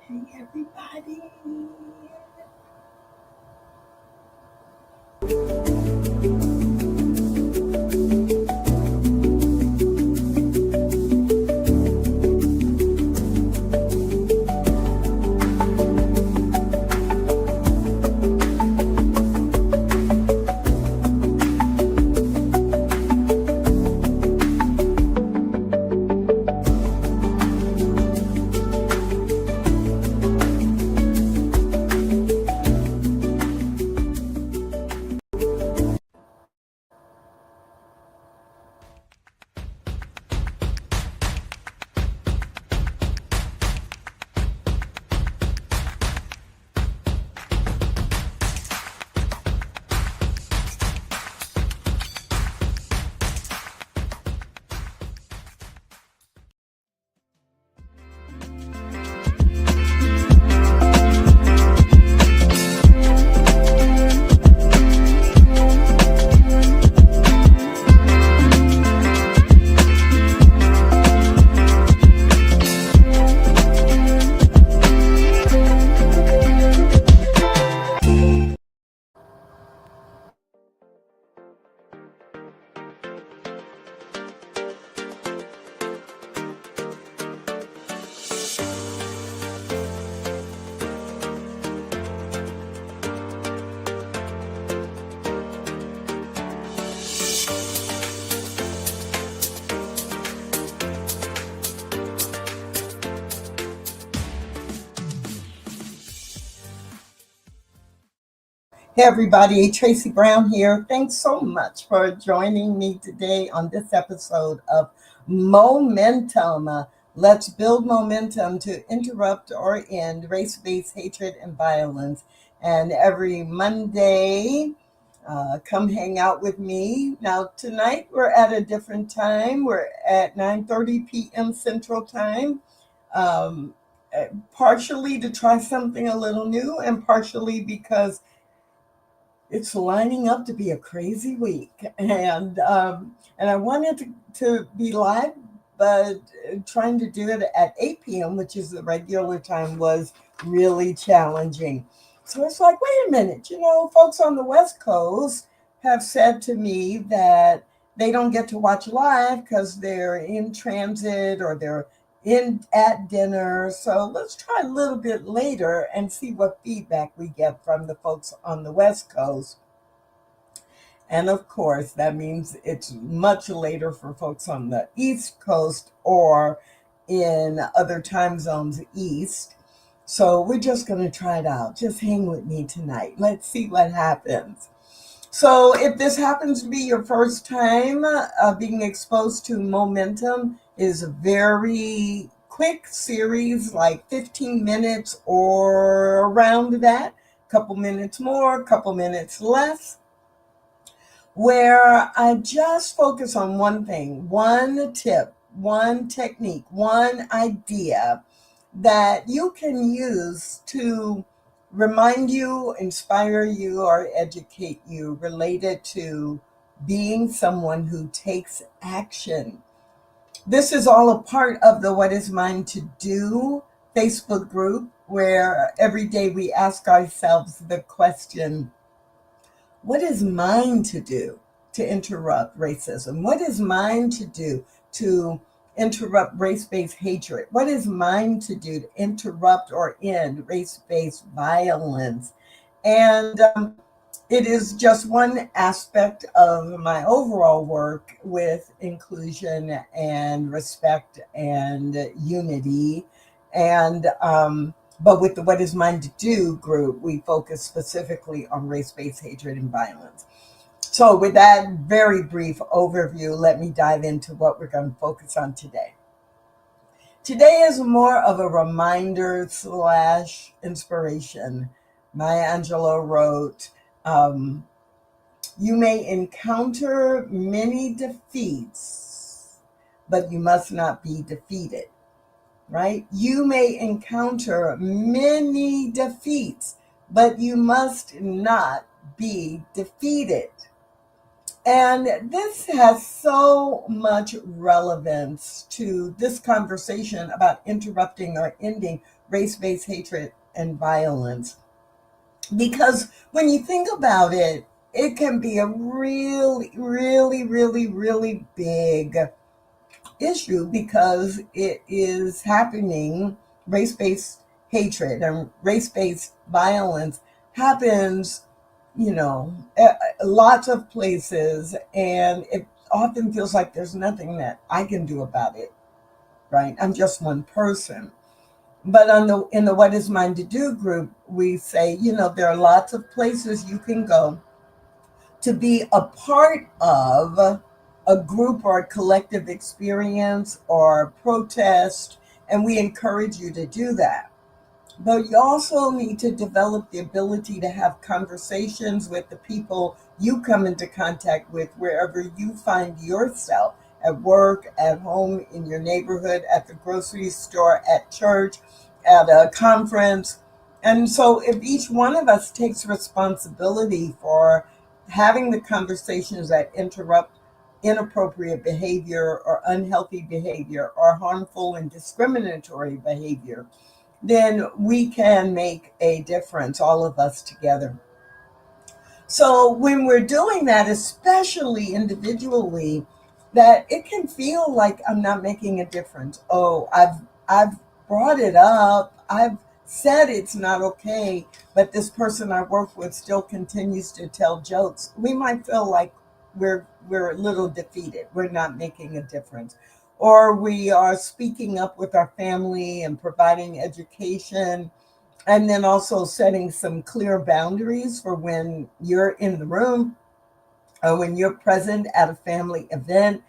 Hey, everybody. Hey, everybody. Tracy Brown here. Thanks so much for joining me today on this episode of Momentum. Let's build momentum to interrupt or end race based hatred and violence. And every Monday, come hang out with me. Now, tonight we're at a different time. We're at 9:30 p.m. Central Time. Um, Partially to try something a little new, and partially because it's lining up to be a crazy week, and I wanted to be live, but trying to do it at 8 p.m., which is the regular time, was really challenging. So it's like, wait a minute, folks on the West Coast have said to me that they don't get to watch live because they're in transit or they're in at dinner. So let's try a little bit later and see what feedback we get from the folks on the West Coast. And of course, that means it's much later for folks on the East Coast or in other time zones east. So we're just going to try it out. Just hang with me tonight. Let's see what happens. So if this happens to be your first time being exposed to Momentum, is a very quick series, like 15 minutes or around that, couple minutes more, couple minutes less, where I just focus on one thing, one tip, one technique, one idea that you can use to remind you, inspire you, or educate you related to being someone who takes action. This is all a part of the What Is Mine to Do Facebook group, where every day we ask ourselves the question, what is mine to do to interrupt racism? What is mine to do to interrupt race-based hatred? What is mine to do to interrupt or end race-based violence? And it is just one aspect of my overall work with inclusion and respect and unity. And but with the What Is Mine to Do group, we focus specifically on race-based hatred and violence. So with that very brief overview, let me dive into what we're going to focus on today. Today is more of a reminder / inspiration. Maya Angelou wrote, you may encounter many defeats, but you must not be defeated. Right? You may encounter many defeats, but you must not be defeated. And this has so much relevance to this conversation about interrupting or ending race-based hatred and violence. Because when you think about it, it can be a really, really, really, really big issue because it is happening. Race-based hatred and race-based violence happens, lots of places, and it often feels like there's nothing that I can do about it, right? I'm just one person. But in the What Is Mine to Do group, we say, there are lots of places you can go to be a part of a group or a collective experience or protest, and we encourage you to do that. But you also need to develop the ability to have conversations with the people you come into contact with wherever you find yourself, at work, at home, in your neighborhood, at the grocery store, at church, at a conference. And so if each one of us takes responsibility for having the conversations that interrupt inappropriate behavior or unhealthy behavior or harmful and discriminatory behavior, then we can make a difference, all of us together. So when we're doing that, especially individually, that it can feel like I'm not making a difference. Oh, I've brought it up. I've said it's not okay, but this person I work with still continues to tell jokes. We might feel like we're a little defeated. We're not making a difference. Or we are speaking up with our family and providing education, and then also setting some clear boundaries for when you're in the room or when you're present at a family event.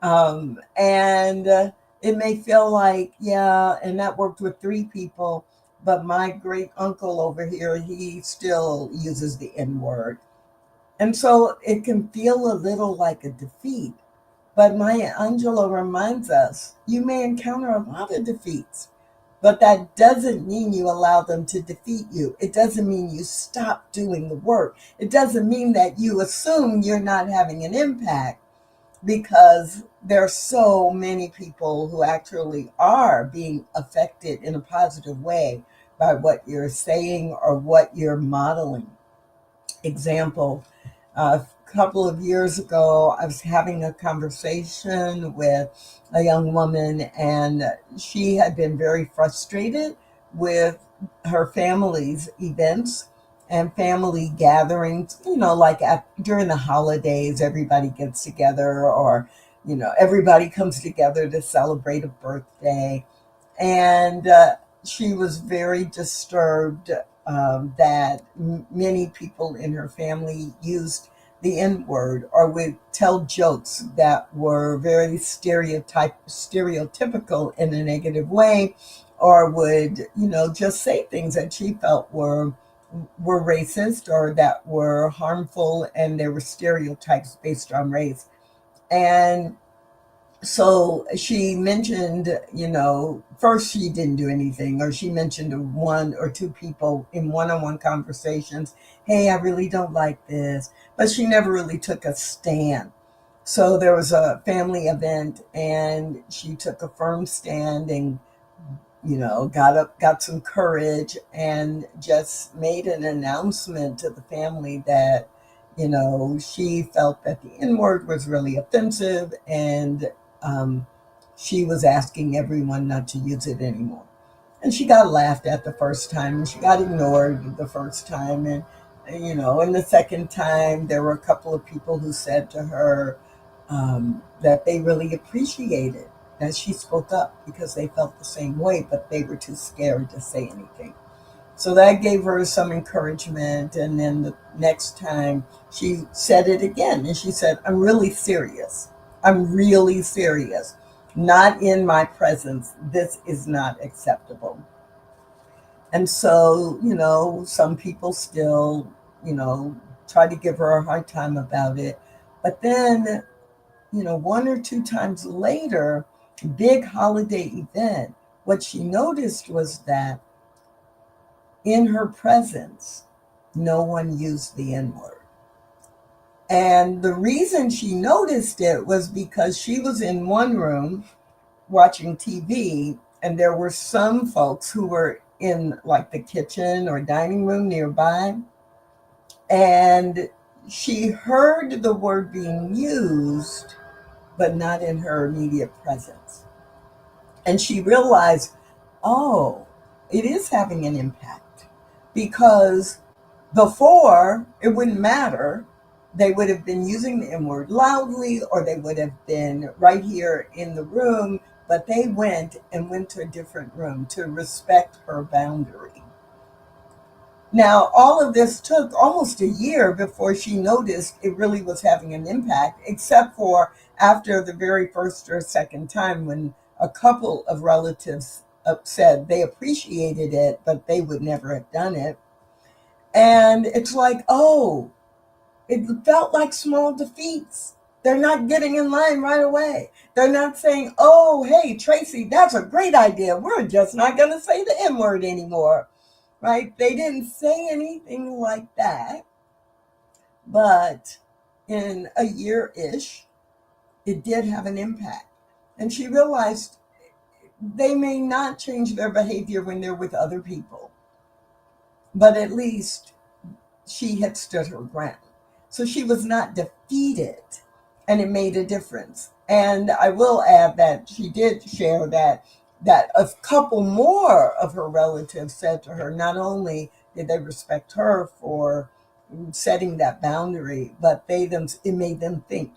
And it may feel like, yeah, and that worked with 3 people, but my great uncle over here, he still uses the N word. And so it can feel a little like a defeat. But Maya Angelou reminds us you may encounter a lot of defeats, but that doesn't mean you allow them to defeat you. It doesn't mean you stop doing the work. It doesn't mean that you assume you're not having an impact, because there are so many people who actually are being affected in a positive way by what you're saying or what you're modeling. Example, a couple of years ago, I was having a conversation with a young woman, and she had been very frustrated with her family's events and family gatherings. Like during the holidays, everybody gets together, or everybody comes together to celebrate a birthday. And she was very disturbed that many people in her family used the N word or would tell jokes that were very stereotypical in a negative way, or would, just say things that she felt were racist or that were harmful, and there were stereotypes based on race. And so she mentioned, first she didn't do anything, or she mentioned to 1 or 2 people in one-on-one conversations, hey, I really don't like this, but she never really took a stand. So there was a family event, and she took a firm stand and, got up, got some courage, and just made an announcement to the family that, she felt that the N word was really offensive, and um, she was asking everyone not to use it anymore. And she got laughed at the first time, and she got ignored the first time. And the second time, there were a couple of people who said to her that they really appreciated that she spoke up because they felt the same way, but they were too scared to say anything. So that gave her some encouragement. And then the next time she said it again, and she said, I'm really serious. I'm really serious. Not in my presence. This is not acceptable. And so, some people still, try to give her a hard time about it. But then, 1 or 2 times later, big holiday event, what she noticed was that in her presence, no one used the N word. And the reason she noticed it was because she was in one room watching TV, And there were some folks who were in like the kitchen or dining room nearby, and she heard the word being used, but not in her immediate presence. And she realized, oh, it is having an impact, because before it wouldn't matter. They would have been using the M word loudly, or they would have been right here in the room, but they went to a different room to respect her boundary. Now, all of this took almost a year before she noticed it really was having an impact, except for after the very first or second time when a couple of relatives said they appreciated it, but they would never have done it. And it's like, oh, it felt like small defeats. They're not getting in line right away. They're not saying, oh, hey, Tracy, that's a great idea. We're just not going to say the M word anymore, right? They didn't say anything like that. But in a year-ish, it did have an impact. And she realized they may not change their behavior when they're with other people, but at least she had stood her ground. So she was not defeated, and it made a difference. And I will add that she did share that a couple more of her relatives said to her, not only did they respect her for setting that boundary, but it made them think.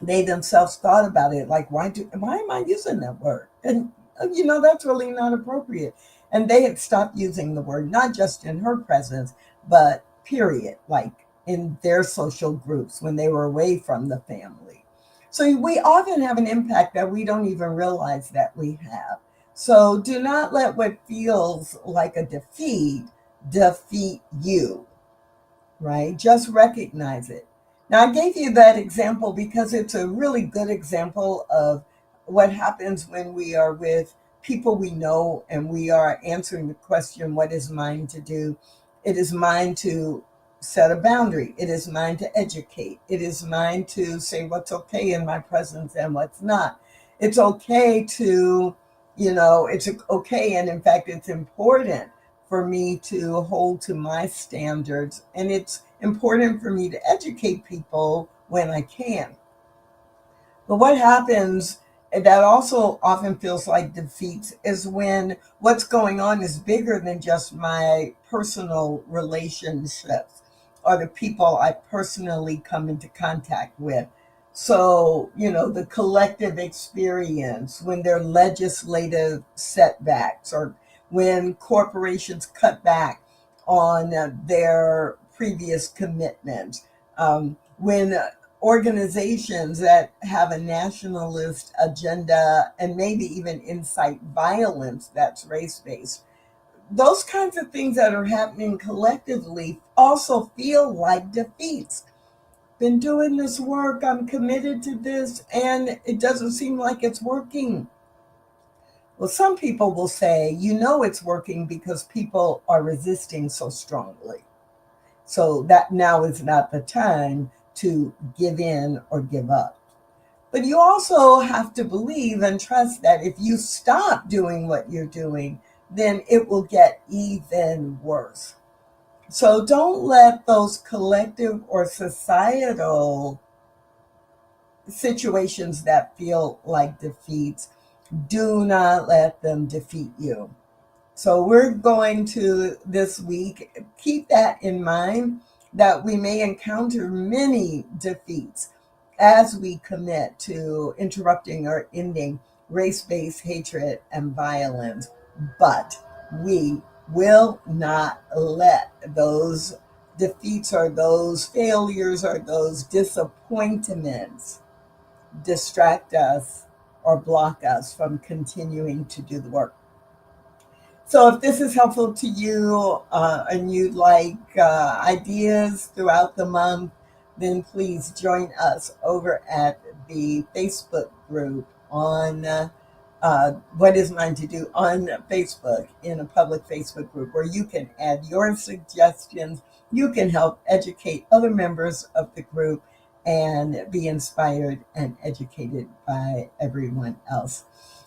They themselves thought about it, like, why am I using that word? And that's really not appropriate. And they had stopped using the word, not just in her presence, but period, like in their social groups when they were away from the family. So we often have an impact that we don't even realize that we have. So do not let what feels like a defeat you, right? Just recognize it. Now, I gave you that example because it's a really good example of what happens when we are with people we know and we are answering the question, what is mine to do? It is mine to set a boundary. It is mine to educate. It is mine to say what's okay in my presence and what's not. It's okay to, it's okay. And in fact, it's important for me to hold to my standards. And it's important for me to educate people when I can. But what happens that also often feels like defeats is when what's going on is bigger than just my personal relationships or the people I personally come into contact with. So, the collective experience, when there are legislative setbacks or when corporations cut back on their previous commitments, when organizations that have a nationalist agenda and maybe even incite violence that's race-based. Those kinds of things that are happening collectively also feel like defeats. Been doing this work, I'm committed to this, and it doesn't seem like it's working. Well, some people will say, it's working because people are resisting so strongly. So that now is not the time to give in or give up. But you also have to believe and trust that if you stop doing what you're doing, then it will get even worse. So don't let those collective or societal situations that feel like defeats, do not let them defeat you. So we're going to this week keep that in mind, that we may encounter many defeats as we commit to interrupting or ending race-based hatred and violence. But we will not let those defeats or those failures or those disappointments distract us or block us from continuing to do the work. So if this is helpful to you and you'd like ideas throughout the month, then please join us over at the Facebook group on What Is Mine to Do on Facebook, in a public Facebook group where you can add your suggestions. You can help educate other members of the group, and be inspired and educated by everyone else.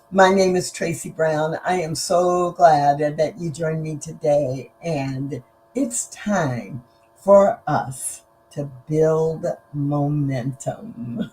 My name is Tracy Brown. I am so glad that you joined me today, and it's time for us to build momentum.